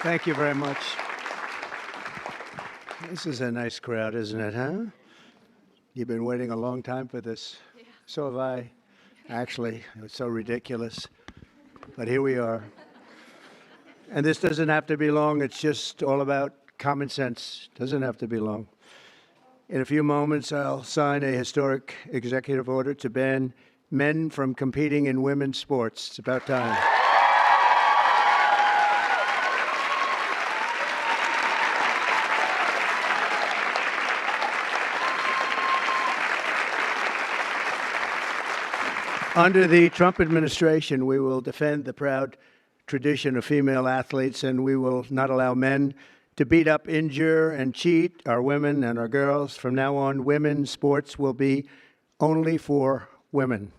Thank you very much. This is a nice crowd, isn't it, huh? You've been waiting a long time for this. Yeah. So have I. Actually, it's so ridiculous. But here we are. And this doesn't have to be long. It's just all about common sense. Doesn't have to be long. In a few moments, I'll sign a historic executive order to ban men from competing in women's sports. It's about time. Under the Trump administration, we will defend the proud tradition of female athletes, and we will not allow men to beat up, injure, and cheat our women and our girls. From now on, women's sports will be only for women.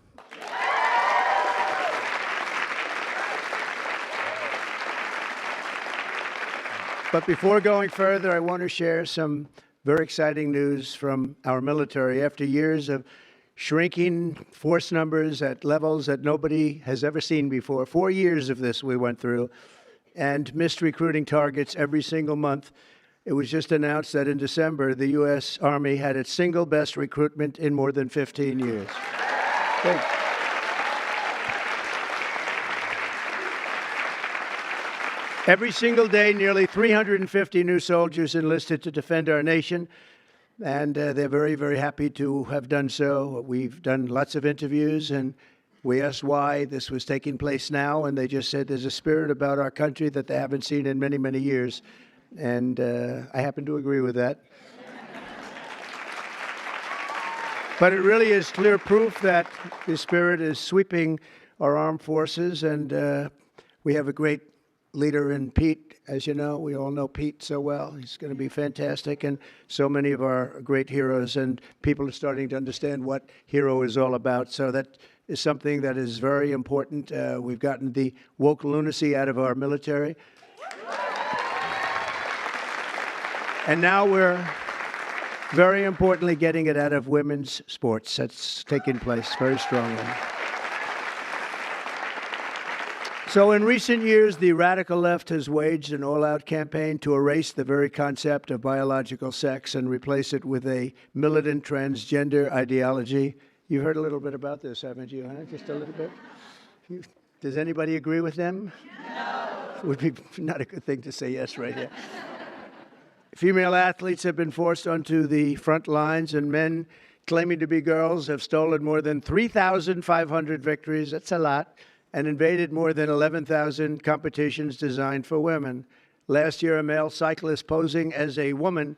But before going further, I want to share some very exciting news from our military. After years of shrinking force numbers at levels that nobody has ever seen before. 4 years of this we went through, and missed recruiting targets every single month. It was just announced that in December, the U.S. Army had its single best recruitment in more than 15 years. Great. Every single day, nearly 350 new soldiers enlisted to defend our nation. And they're very, very happy to have done so. We've done lots of interviews, and we asked why this was taking place now, and they just said there's a spirit about our country that they haven't seen in many, many years. And I happen to agree with that. But it really is clear proof that the spirit is sweeping our armed forces, and we have a great leader in Pete. As you know, we all know Pete so well. He's going to be fantastic, and so many of our great heroes, and people are starting to understand what hero is all about. So that is something that is very important. We've gotten the woke lunacy out of our military. And now we're very importantly getting it out of women's sports. That's taking place very strongly. So in recent years, the radical left has waged an all-out campaign to erase the very concept of biological sex and replace it with a militant transgender ideology. You've heard a little bit about this, haven't you? Huh? Just a little bit? Does anybody agree with them? No. It would be not a good thing to say yes right here. Female athletes have been forced onto the front lines, and men claiming to be girls have stolen more than 3,500 victories. That's a lot. And invaded more than 11,000 competitions designed for women. Last year, a male cyclist posing as a woman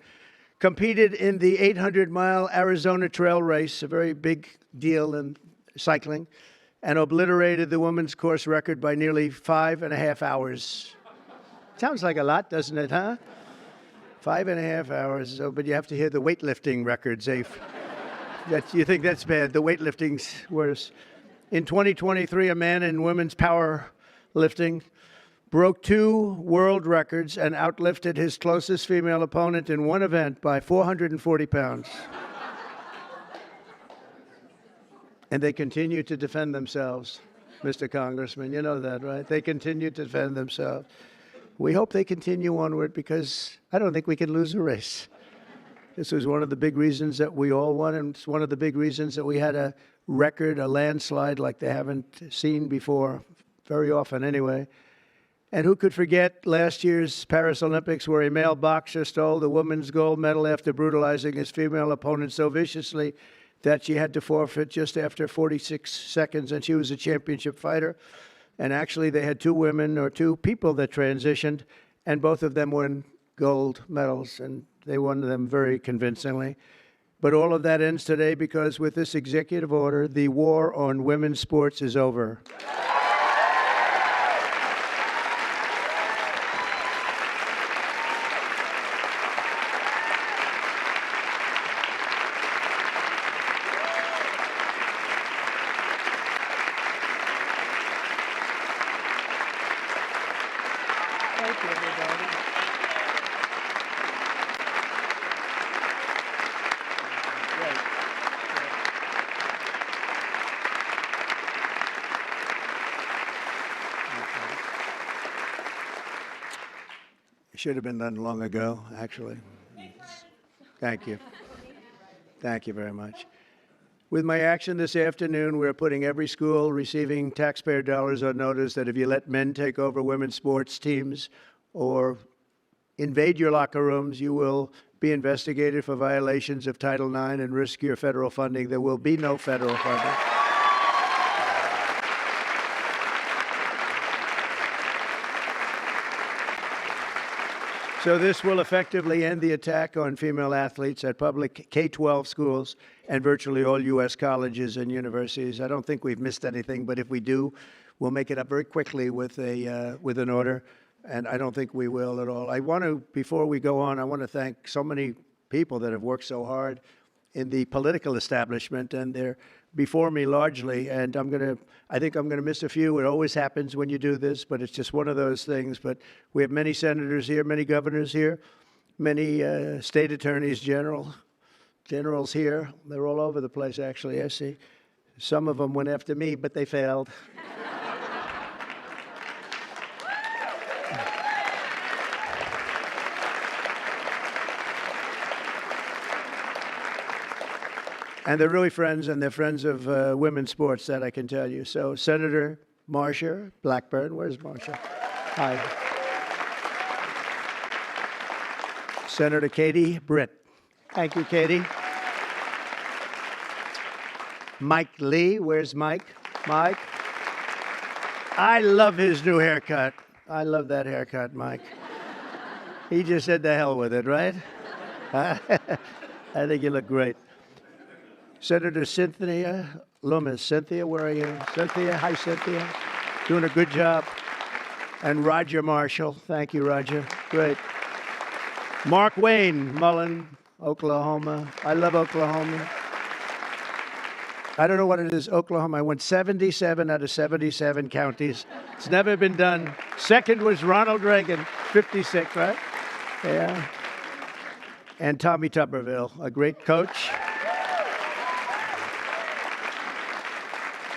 competed in the 800-mile Arizona trail race, a very big deal in cycling, and obliterated the women's course record by nearly 5.5 hours. Sounds like a lot, doesn't it, huh? 5.5 hours, but you have to hear the weightlifting records. You think that's bad. The weightlifting's worse. In 2023, a man in women's powerlifting broke 2 world records and outlifted his closest female opponent in one event by 440 pounds. And they continue to defend themselves, Mr. Congressman. You know that, right? They continue to defend themselves. We hope they continue onward because I don't think we can lose a race. This was one of the big reasons that we all won, and it's one of the big reasons that we had a record, a landslide like they haven't seen before, very often anyway. And who could forget last year's Paris Olympics, where a male boxer stole the women's gold medal after brutalizing his female opponent so viciously that she had to forfeit just after 46 seconds, and she was a championship fighter. And actually, they had 2 women or 2 people that transitioned, and both of them won gold medals, and they won them very convincingly. But all of that ends today because with this executive order, the war on women's sports is over. Thank you, everybody. Should have been done long ago, actually. Thank you. Thank you very much. With my action this afternoon, we're putting every school receiving taxpayer dollars on notice that if you let men take over women's sports teams or invade your locker rooms, you will be investigated for violations of Title IX and risk your federal funding. There will be no federal funding. So this will effectively end the attack on female athletes at public K-12 schools and virtually all U.S. colleges and universities. I don't think we've missed anything, but if we do, we'll make it up very quickly with an order, and I don't think we will at all. I want to, before we go on, I want to thank so many people that have worked so hard in the political establishment, and they're before me largely, and I think I'm gonna miss a few. It always happens when you do this, but it's just one of those things. But we have many senators here, many governors here, many state attorneys generals here. They're all over the place, actually, I see. Some of them went after me, but they failed. And they're really friends, and they're friends of women's sports, that I can tell you. So Senator Marsha Blackburn, where's Marsha? Hi. Senator Katie Britt. Thank you, Katie. Mike Lee, where's Mike? Mike. I love his new haircut. I love that haircut, Mike. He just said the hell with it, right? I think you look great. Senator Cynthia Loomis. Cynthia, where are you? Cynthia, hi, Cynthia. Doing a good job. And Roger Marshall. Thank you, Roger. Great. Mark Wayne, Mullen, Oklahoma. I love Oklahoma. I don't know what it is, Oklahoma. I went 77 out of 77 counties. It's never been done. Second was Ronald Reagan, 56, right? Yeah. And Tommy Tuberville, a great coach.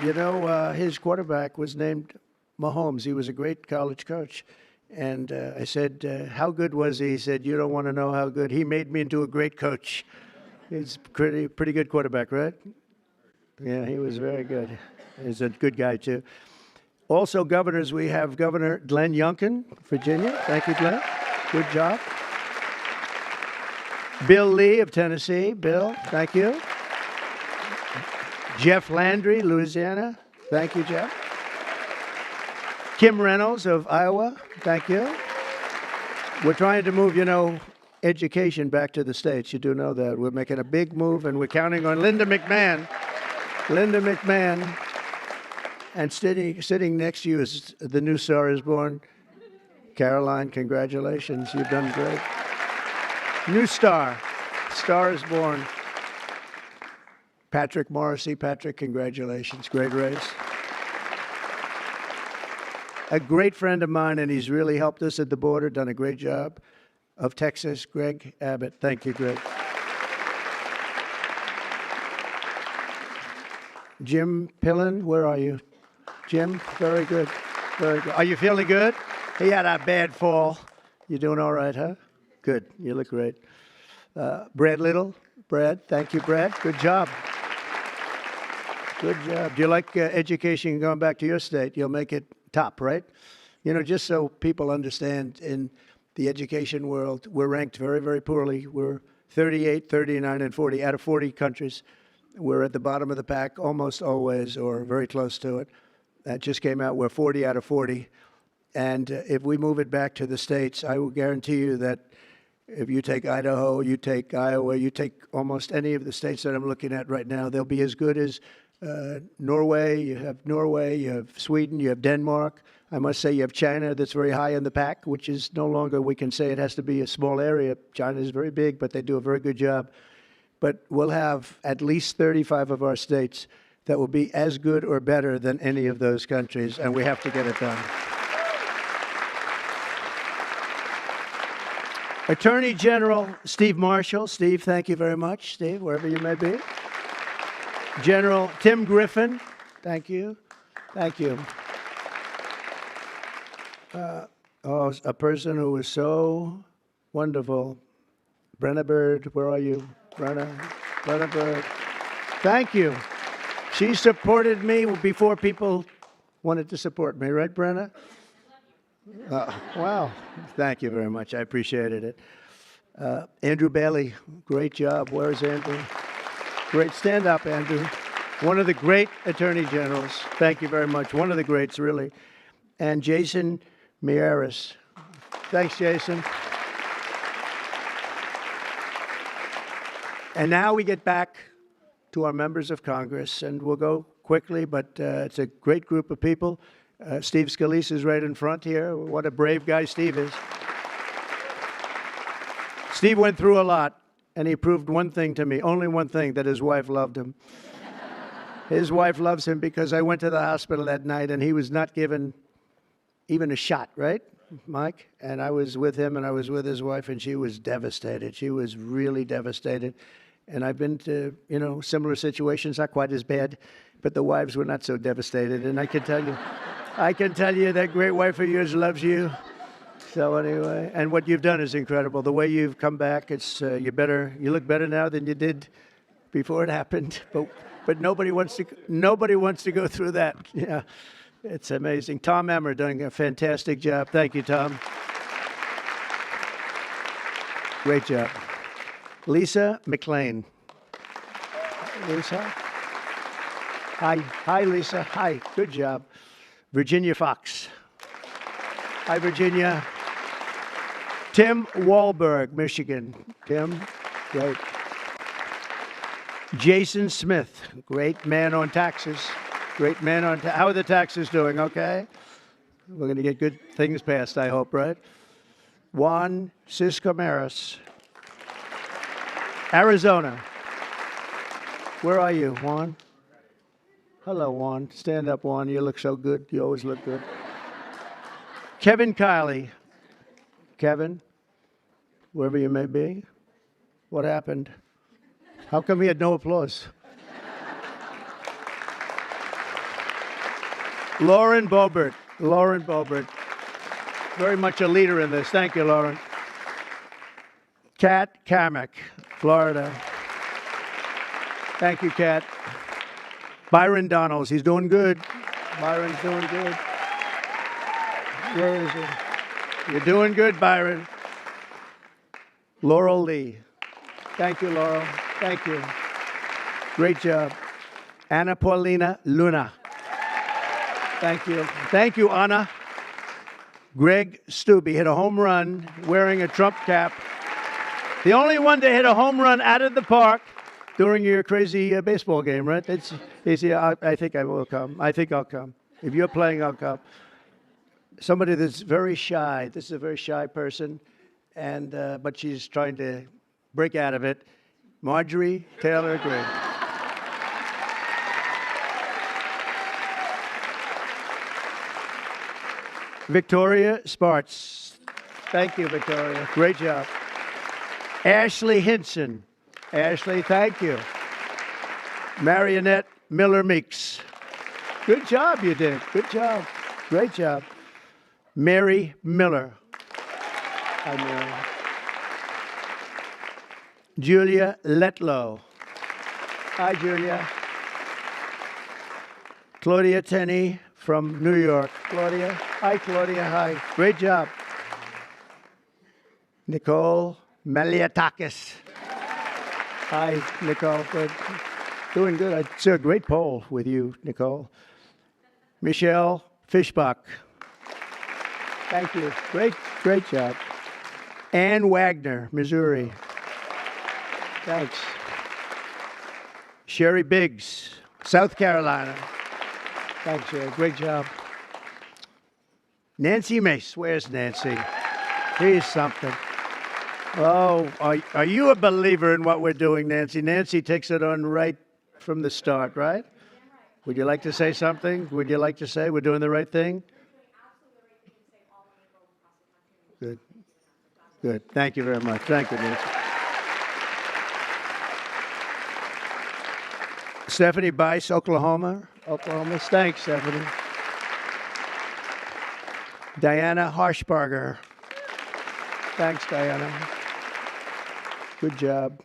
You know, his quarterback was named Mahomes. He was a great college coach. And I said, how good was he? He said, you don't want to know how good. He made me into a great coach. He's pretty good quarterback, right? Yeah, he was very good. He's a good guy, too. Also, governors, we have Governor Glenn Youngkin, Virginia. Thank you, Glenn. Good job. Bill Lee of Tennessee. Bill, thank you. Jeff Landry, Louisiana. Thank you, Jeff. Kim Reynolds of Iowa. Thank you. We're trying to move, education back to the states. You do know that. We're making a big move, and we're counting on Linda McMahon. Linda McMahon. And sitting next to you is the new Star is Born. Caroline, congratulations. You've done great. New star. Star is Born. Patrick Morrissey. Patrick, congratulations. Great race. A great friend of mine, and he's really helped us at the border, done a great job, of Texas, Greg Abbott. Thank you, Greg. Jim Pillen, where are you? Jim, very good. Very good. Are you feeling good? He had a bad fall. You doing all right, huh? Good. You look great. Brad Little. Brad, thank you, Brad. Good job. Good job. Do you like education going back to your state? You'll make it top, right? Just so people understand, in the education world, we're ranked very, very poorly. We're 38, 39, and 40 out of 40 countries. We're at the bottom of the pack almost always, or very close to it. That just came out. We're 40 out of 40. And if we move it back to the states, I will guarantee you that if you take Idaho, you take Iowa, you take almost any of the states that I'm looking at right now, they'll be as good as Norway. You have Sweden, you have Denmark. I must say you have China that's very high in the pack, which is no longer, we can say it has to be a small area. China is very big, but they do a very good job. But we'll have at least 35 of our states that will be as good or better than any of those countries, and we have to get it done. Attorney General Steve Marshall. Steve, thank you very much. Steve, wherever you may be. General Tim Griffin. Thank you. Thank you. Oh, a person who was so wonderful. Brenna Bird, where are you? Brenna Bird. Thank you. She supported me before people wanted to support me, right, Brenna? Wow. Thank you very much. I appreciated it. Andrew Bailey, great job. Where's Andrew? Great. Stand up, Andrew. One of the great attorney generals. Thank you very much. One of the greats, really. And Jason Miaris. Thanks, Jason. And now we get back to our members of Congress, and we'll go quickly, but it's a great group of people. Steve Scalise is right in front here. What a brave guy Steve is. Steve went through a lot, and he proved one thing to me, only one thing, that his wife loved him. His wife loves him because I went to the hospital that night, and he was not given even a shot, right, Mike? And I was with him, and I was with his wife, and she was devastated. She was really devastated. And I've been to, similar situations, not quite as bad, but the wives were not so devastated. And I can tell you that great wife of yours loves you. So anyway, and what you've done is incredible. The way you've come back, it's you look better now than you did before it happened. But nobody wants to go through that. Yeah, it's amazing. Tom Emmer doing a fantastic job. Thank you, Tom. Great job. Lisa McLean. Lisa. Hi, Lisa. Hi. Good job. Virginia Fox. Hi, Virginia. Tim Wahlberg, Michigan. Tim, great. Jason Smith, great man on taxes. Great man on how are the taxes doing? Okay. We're going to get good things passed, I hope, right? Juan Ciscomaris. Arizona. Where are you, Juan? Hello, Juan. Stand up, Juan. You look so good. You always look good. Kevin Kiley. Kevin, wherever you may be. What happened? How come he had no applause? Lauren Boebert. Lauren Boebert. Very much a leader in this. Thank you, Lauren. Kat Kamek, Florida. Thank you, Kat. Byron Donalds, he's doing good. Byron's doing good. Where is he? You're doing good, Byron. Laurel Lee. Thank you, Laurel. Thank you. Great job. Anna Paulina Luna. Thank you. Thank you, Anna. Greg Stubbe hit a home run wearing a Trump cap. The only one to hit a home run out of the park during your crazy baseball game, right? I think I will come. I think I'll come. If you're playing, I'll come. Somebody that's very shy. This is a very shy person, but she's trying to break out of it. Marjorie Taylor Greene. Victoria Sparts. Thank you, Victoria. Great job. Ashley Hinson. Ashley, thank you. Marionette Miller Meeks. Good job you did. Good job. Great job. Mary Miller. Hi, Mary. Julia Letlow. Hi, Julia. Claudia Tenney from New York. Claudia. Hi, Claudia. Hi. Great job. Nicole Meliatakis. Hi, Nicole. Good. Doing good. I saw a great poll with you, Nicole. Michelle Fishbach. Thank you. Great job. Ann Wagner, Missouri. Thanks. Sherry Biggs, South Carolina. Thanks, Sherry. Great job. Nancy Mace. Where's Nancy? Here's something. Oh, are you a believer in what we're doing, Nancy? Nancy takes it on right from the start, right? Would you like to say something? Would you like to say we're doing the right thing? Good. Good. Thank you very much. Thank you, Nancy. Stephanie Bice, Oklahoma. Thanks, Stephanie. Diana Harshbarger. Thanks, Diana. Good job.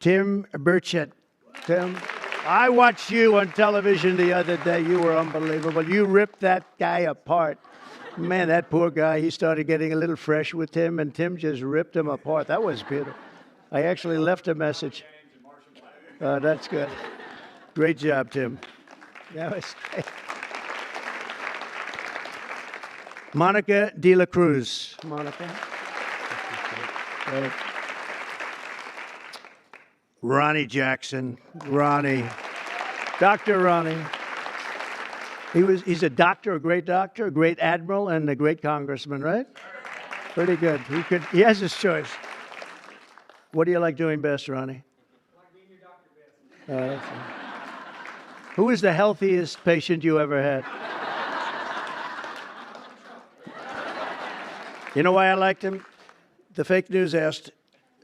Tim Burchett. Tim, I watched you on television the other day. You were unbelievable. You ripped that guy apart. Man, that poor guy, he started getting a little fresh with Tim, and Tim just ripped him apart. That was beautiful. I actually left a message. That's good. Great job, Tim. That was great. Monica De La Cruz. Monica. Great. Ronnie Jackson. Ronnie. Dr. Ronnie. He's a doctor, a great admiral, and a great congressman, right? Pretty good. He has his choice. What do you like doing best, Ronnie? I like being your doctor best. Who is the healthiest patient you ever had? You know why I liked him? The fake news asked,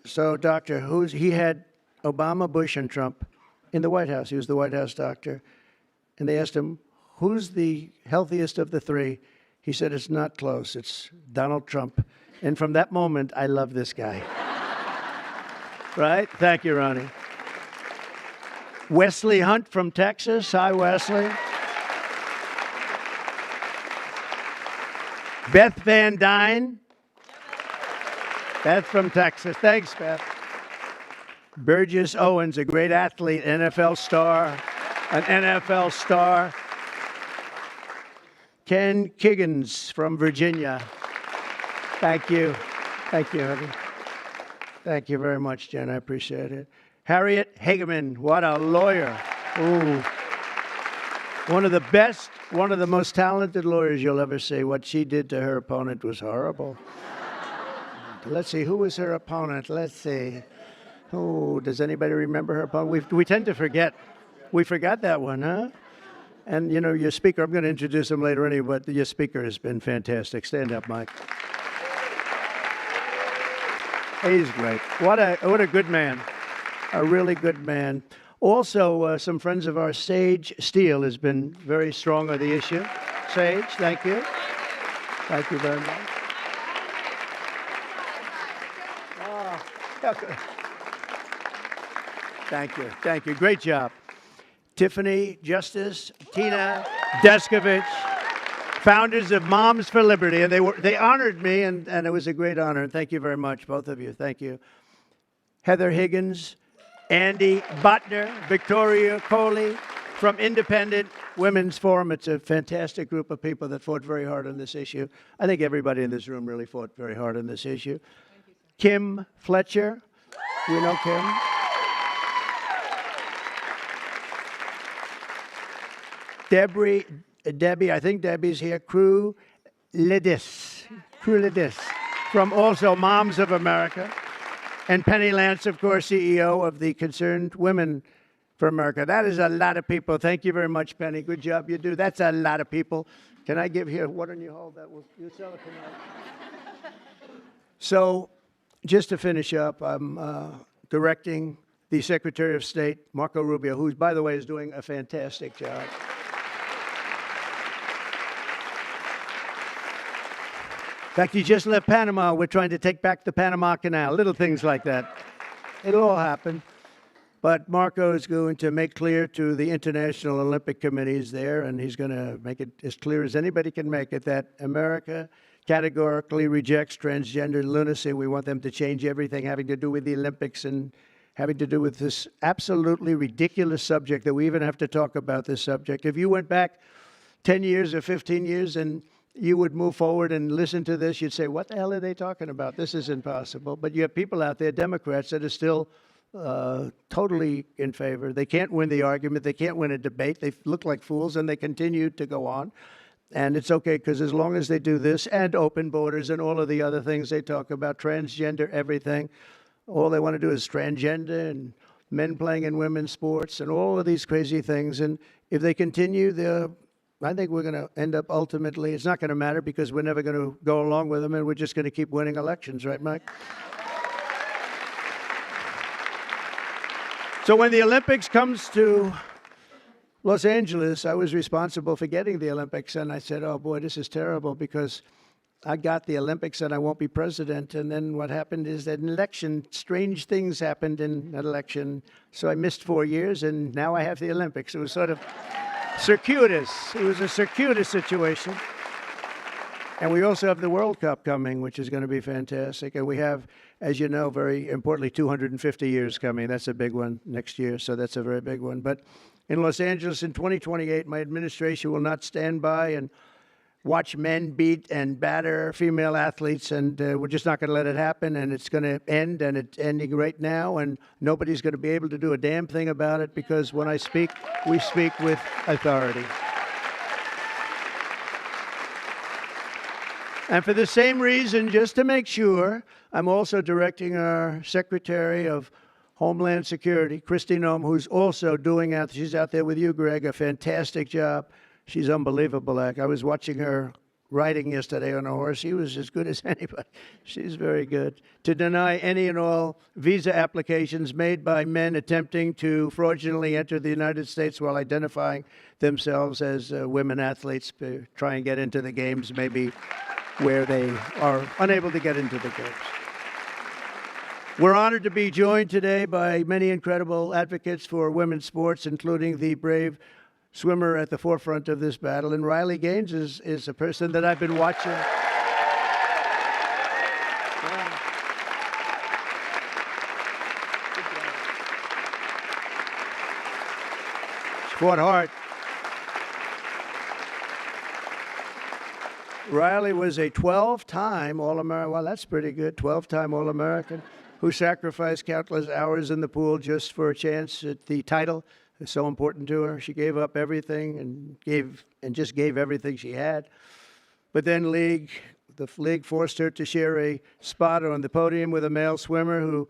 so doctor, he had Obama, Bush, and Trump in the White House. He was the White House doctor. And they asked him, who's the healthiest of the three? He said, it's not close. It's Donald Trump. And from that moment, I love this guy. Right? Thank you, Ronnie. Wesley Hunt from Texas. Hi, Wesley. Beth Van Dyne. Beth from Texas. Thanks, Beth. Burgess Owens, a great athlete, NFL star, an NFL star. Ken Kiggins from Virginia. Thank you. Thank you, honey. Thank you very much, Jen. I appreciate it. Harriet Hageman, what a lawyer. Ooh. One of the best, one of the most talented lawyers you'll ever see. What she did to her opponent was horrible. Let's see, who was her opponent? Let's see. Oh, does anybody remember her opponent? We tend to forget. We forgot that one, huh? And, you know, your speaker, I'm going to introduce him later anyway, but your speaker has been fantastic. Stand up, Mike. He's great. What a good man. A really good man. Also, some friends of ours, Sage Steele, has been very strong on the issue. Sage, thank you. Thank you very much. Oh, okay. Thank you. Thank you. Great job. Tiffany Justice, Tina Deskovich, founders of Moms for Liberty, and they honored me, and it was a great honor. Thank you very much, both of you. Thank you. Heather Higgins, Andy Butner, Victoria Coley from Independent Women's Forum. It's a fantastic group of people that fought very hard on this issue. I think everybody in this room really fought very hard on this issue. Kim Fletcher, you know Kim? Debbie, I think Debbie's here. Crew Lidis from also Moms of America. And Penny Lance, of course, CEO of the Concerned Women for America. That is a lot of people. Thank you very much, Penny. Good job you do. That's a lot of people. Can I give here? Why don't you hold that? You sell it tonight. So, just to finish up, I'm directing the Secretary of State, Marco Rubio, who, by the way, is doing a fantastic job. In fact, he just left Panama. We're trying to take back the Panama Canal, little things like that. It'll all happen. But Marco is going to make clear to the International Olympic Committees there, and he's going to make it as clear as anybody can make it, that America categorically rejects transgender lunacy. We want them to change everything having to do with the Olympics and having to do with this absolutely ridiculous subject that we even have to talk about this subject. If you went back 10 years or 15 years and you would move forward and listen to this, you'd say, what the hell are they talking about? This is impossible. But you have people out there, Democrats, that are still totally in favor. They can't win the argument. They can't win a debate. They look like fools, and they continue to go on. And it's okay, because as long as they do this and open borders and all of the other things they talk about, transgender, everything, all they want to do is transgender and men playing in women's sports and all of these crazy things. And if they continue, I think we're going to end up ultimately, it's not going to matter because we're never going to go along with them, and we're just going to keep winning elections, right, Mike? So when the Olympics comes to Los Angeles, I was responsible for getting the Olympics, and I said, oh boy, this is terrible, because I got the Olympics and I won't be president. And then what happened is that in election, strange things happened in that election. So I missed 4 years and now I have the Olympics. It was sort of circuitous. It was a circuitous situation. And we also have the World Cup coming, which is going to be fantastic. And we have, as you know, very importantly, 250 years coming. That's a big one next year, so that's a very big one. But in Los Angeles in 2028, my administration will not stand by and watch men beat and batter female athletes, and we're just not going to let it happen, and it's going to end, and it's ending right now, and nobody's going to be able to do a damn thing about it, because when I speak, we speak with authority. And for the same reason, just to make sure, I'm also directing our Secretary of Homeland Security, Kristi Noem, who's also doing out. She's out there with you, Greg, a fantastic job. She's unbelievable. I was watching her riding yesterday on a horse. She was as good as anybody. She's very good. To deny any and all visa applications made by men attempting to fraudulently enter the United States while identifying themselves as women athletes, to try and get into the games, maybe where they are unable to get into the games. We're honored to be joined today by many incredible advocates for women's sports, including the brave swimmer at the forefront of this battle. And Riley Gaines is a person that I've been watching. She fought hard. Riley was a 12-time All-American. Well, that's pretty good. 12-time All-American who sacrificed countless hours in the pool just for a chance at the title. It's so important to her. She gave up everything and just gave everything she had. But then the league forced her to share a spot on the podium with a male swimmer who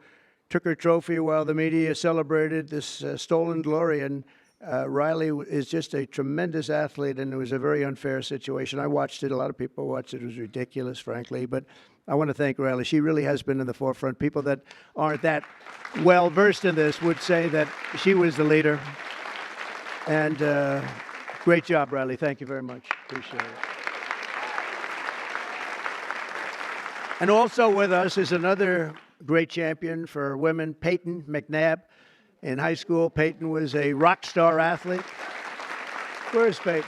took her trophy while the media celebrated this stolen glory. And Riley is just a tremendous athlete, and it was a very unfair situation. I watched it. A lot of people watched it. It was ridiculous, frankly. But I want to thank Riley. She really has been in the forefront. People that aren't that well versed in this would say that she was the leader. And great job, Riley. Thank you very much. Appreciate it. And also with us is another great champion for women, Peyton McNabb. In high school, Peyton was a rock star athlete. Where's Peyton?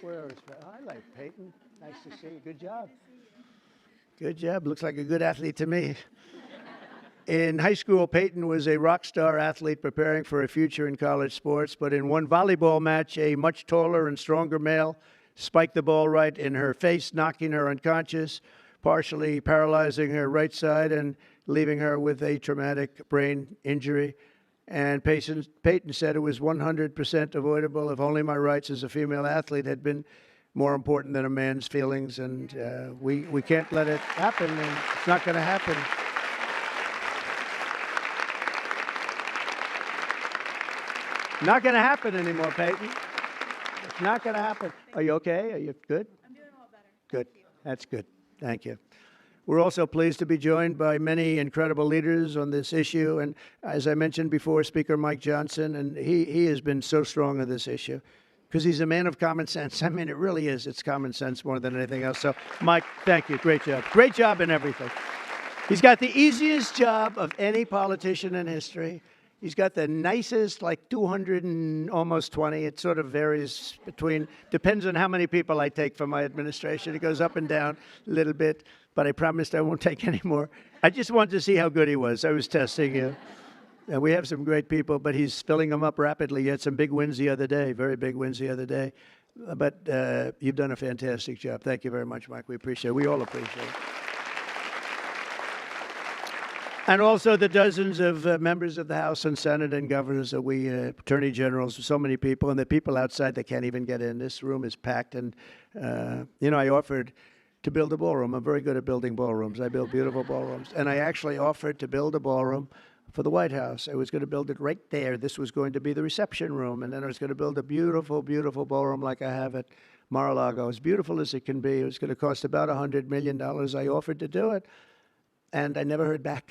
Where is Peyton? I like Peyton. Nice to see you. Good job. Good job. Looks like a good athlete to me. In high school, Peyton was a rock star athlete preparing for a future in college sports. But in one volleyball match, a much taller and stronger male spiked the ball right in her face, knocking her unconscious, partially paralyzing her right side and leaving her with a traumatic brain injury. And Peyton said it was 100% avoidable if only my rights as a female athlete had been more important than a man's feelings. And we can't let it happen, and it's not going to happen. Not going to happen anymore, Peyton. It's not going to happen. Are you okay? Are you good? I'm doing a lot better. Good. That's good. Thank you. We're also pleased to be joined by many incredible leaders on this issue. And as I mentioned before, Speaker Mike Johnson, and he has been so strong on this issue because he's a man of common sense. I mean, it really is. It's common sense more than anything else. So, Mike, thank you. Great job. Great job in everything. He's got the easiest job of any politician in history. He's got the nicest, like 200 and almost 20. It sort of varies depends on how many people I take from my administration. It goes up and down a little bit, but I promised I won't take any more. I just wanted to see how good he was. I was testing you. And we have some great people, but he's filling them up rapidly. He had some big wins the other day, very big wins the other day. But you've done a fantastic job. Thank you very much, Mike. We appreciate it. We all appreciate it. And also the dozens of members of the House and Senate and governors that attorney generals, so many people, and the people outside that can't even get in. This room is packed. And, I offered to build a ballroom. I'm very good at building ballrooms. I build beautiful ballrooms. And I actually offered to build a ballroom for the White House. I was going to build it right there. This was going to be the reception room. And then I was going to build a beautiful, beautiful ballroom like I have at Mar-a-Lago, as beautiful as it can be. It was going to cost about $100 million. I offered to do it, and I never heard back.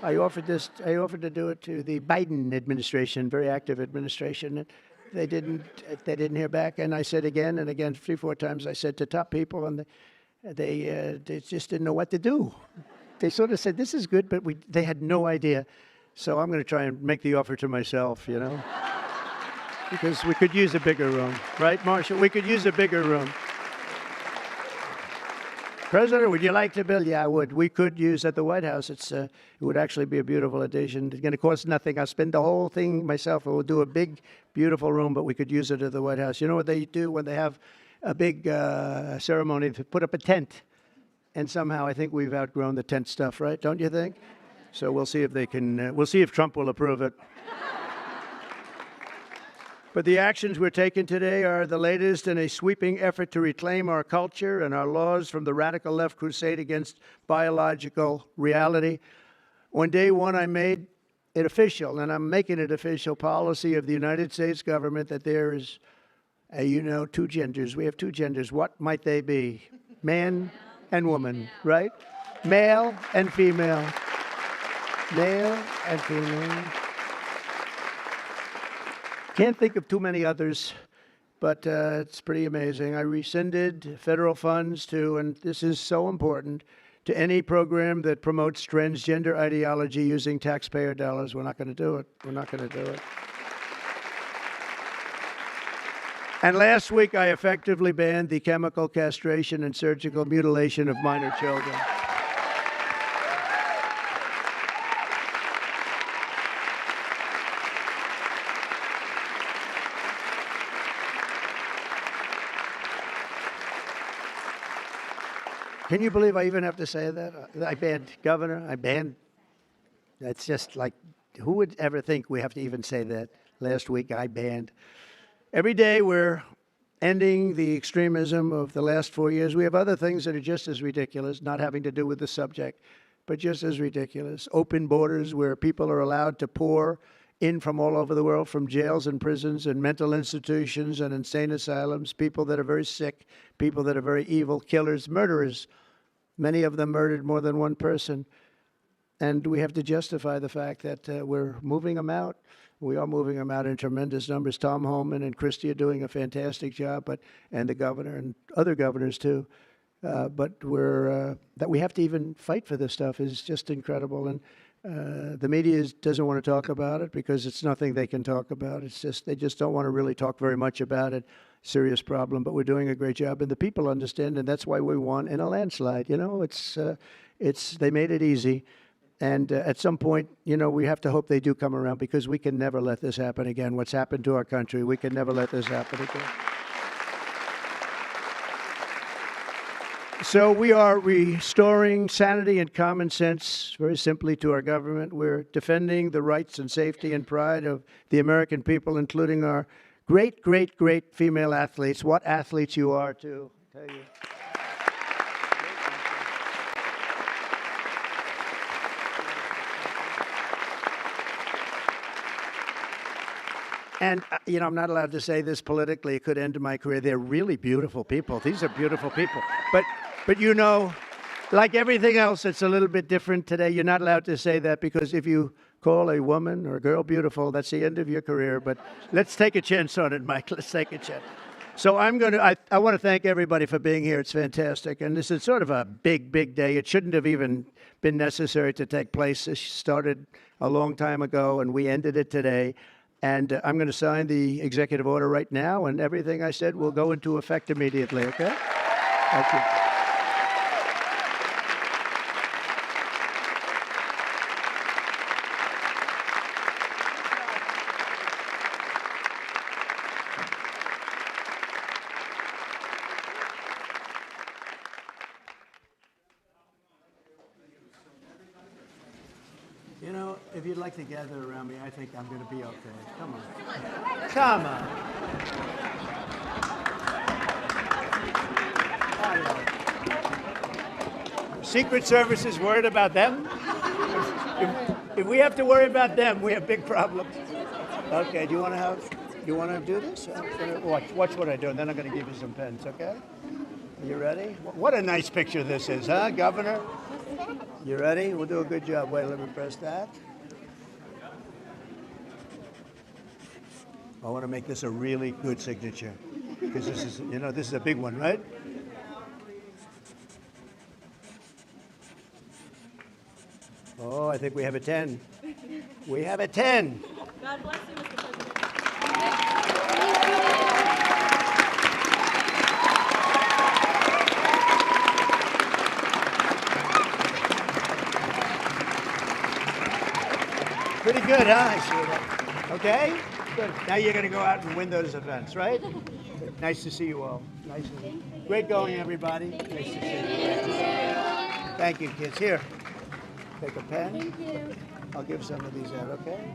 I offered to do it to the Biden administration, very active administration. they didn't hear back. And I said again and again, 3-4 times, I said to top people, and they just didn't know what to do. They sort of said, this is good, but they had no idea. So I'm going to try and make the offer to myself, you know, because we could use a bigger room, right, Marshall? We could use a bigger room. President, would you like to build? Yeah, I would. We could use at the White House. It would actually be a beautiful addition. It's going to cost nothing. I'll spend the whole thing myself. We'll do a big, beautiful room, but we could use it at the White House. You know what they do when they have a big ceremony? They put up a tent. And somehow I think we've outgrown the tent stuff, right? Don't you think? So we'll see if they can, we'll see if Trump will approve it. But the actions we're taking today are the latest in a sweeping effort to reclaim our culture and our laws from the radical left crusade against biological reality. On day one, I made it official, and I'm making it official policy of the United States government that there is, two genders. We have two genders. What might they be? Man and woman, right? Male and female. Male and female. Can't think of too many others, but it's pretty amazing. I rescinded federal funds to, and this is so important, to any program that promotes transgender ideology using taxpayer dollars. We're not going to do it. We're not going to do it. And last week, I effectively banned the chemical castration and surgical mutilation of minor children. Can you believe I even have to say that? I banned governor, I banned, that's just like, who would ever think we have to even say that? Last week I banned. Every day we're ending the extremism of the last 4 years. We have other things that are just as ridiculous, not having to do with the subject, but just as ridiculous. Open borders where people are allowed to pour in from all over the world, from jails and prisons and mental institutions and insane asylums, people that are very sick, people that are very evil, killers, murderers. Many of them murdered more than one person. And we have to justify the fact that we're moving them out. We are moving them out in tremendous numbers. Tom Homan and Christie are doing a fantastic job, and the governor and other governors too. But that we have to even fight for this stuff is just incredible. And the media doesn't want to talk about it because it's nothing they can talk about. It's just, they just don't want to really talk very much about it. Serious problem, but we're doing a great job, and the people understand, and that's why we won in a landslide. You know, they made it easy, and at some point, we have to hope they do come around, because we can never let this happen again. What's happened to our country, we can never let this happen again. So we are restoring sanity and common sense, very simply, to our government. We're defending the rights and safety and pride of the American people, including our great, great, great female athletes. What athletes you are, too, I tell you. And, I'm not allowed to say this politically. It could end my career. They're really beautiful people. These are beautiful people. But like everything else, it's a little bit different today. You're not allowed to say that, because if you call a woman or a girl beautiful, that's the end of your career. But let's take a chance on it, Mike. Let's take a chance. So I want to thank everybody for being here. It's fantastic. And this is sort of a big, big day. It shouldn't have even been necessary to take place. This started a long time ago, and we ended it today. And I'm going to sign the executive order right now, and everything I said will go into effect immediately, okay? Thank you. If you'd like to gather around me, I think I'm going to be okay. Come on. Come on. Secret Service is worried about them. If we have to worry about them, we have big problems. Okay, do you want to do this? Watch what I do, and then I'm going to give you some pens, okay? You ready? What a nice picture this is, huh, Governor? You ready? We'll do a good job. Wait, let me press that. I want to make this a really good signature because this is, this is a big one, right? Oh, I think we have a 10. We have a 10. God bless you, Mr. President. Pretty good, huh? I see that. Okay? Good. Now you're going to go out and win those events, right? Nice to see you all. Great going, everybody. Nice to see you. Thank you, kids. Here, take a pen. Thank you. I'll give some of these out, okay?